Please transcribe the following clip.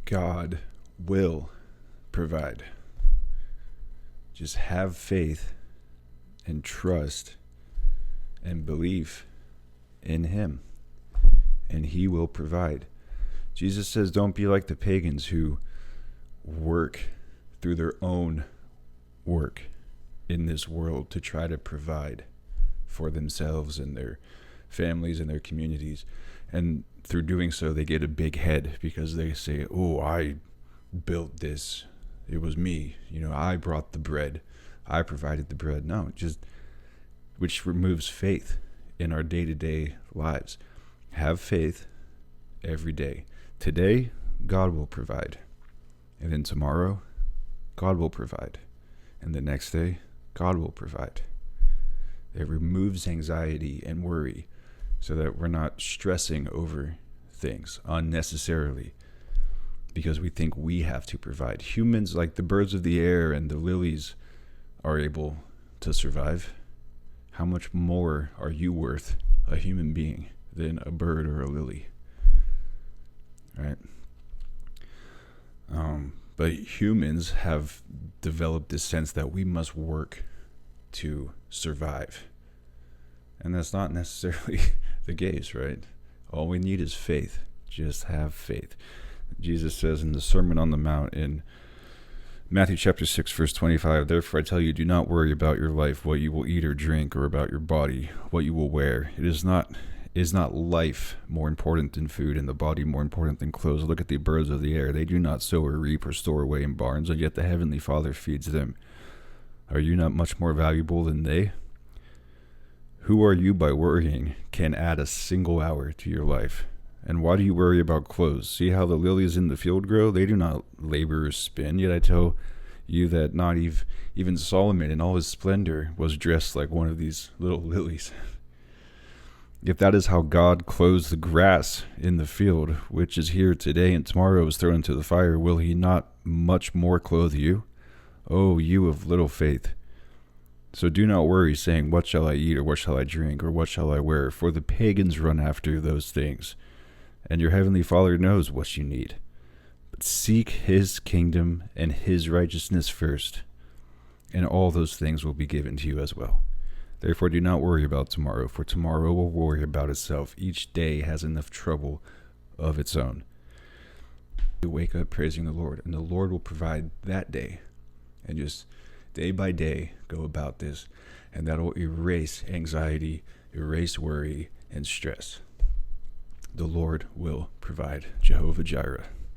God will provide. Just have faith and trust and belief in him, and he will provide. Jesus says, don't be like the pagans who work through their own work in this world to try to provide for themselves and their families and their communities. And through doing so, they get a big head because they say, oh, I built this. It was me. I brought the bread. I provided the bread. No, which removes faith in our day-to-day lives. Have faith every day. Today, God will provide. And then tomorrow, God will provide. And the next day, God will provide. It removes anxiety and worry so that we're not stressing over things unnecessarily because we think we have to provide. Humans, like the birds of the air and the lilies, are able to survive. How much more are you worth, a human being, than a bird or a lily? Right? But humans have developed this sense that we must work to survive. And that's not necessarily the case, right? All we need is faith. Just have faith. Jesus says in the Sermon on the Mount in Matthew chapter 6, verse 25, therefore I tell you, do not worry about your life, what you will eat or drink, or about your body, what you will wear. Is not life more important than food, and the body more important than clothes? Look at the birds of the air. They do not sow or reap or store away in barns, and yet the heavenly Father feeds them. Are you not much more valuable than they? Who are you by worrying can add a single hour to your life? And why do you worry about clothes? See how the lilies in the field grow? They do not labor or spin. Yet I tell you that not even Solomon in all his splendor was dressed like one of these little lilies. If that is how God clothes the grass in the field, which is here today and tomorrow is thrown into the fire, will he not much more clothe you? O you of little faith. So do not worry, saying, what shall I eat, or what shall I drink, or what shall I wear? For the pagans run after those things, and your heavenly Father knows what you need. But seek his kingdom and his righteousness first, and all those things will be given to you as well. Therefore do not worry about tomorrow, for tomorrow will worry about itself. Each day has enough trouble of its own. You wake up praising the Lord, and the Lord will provide that day. And just day by day go about this, and that'll erase anxiety, erase worry, and stress. The Lord will provide. Jehovah Jireh.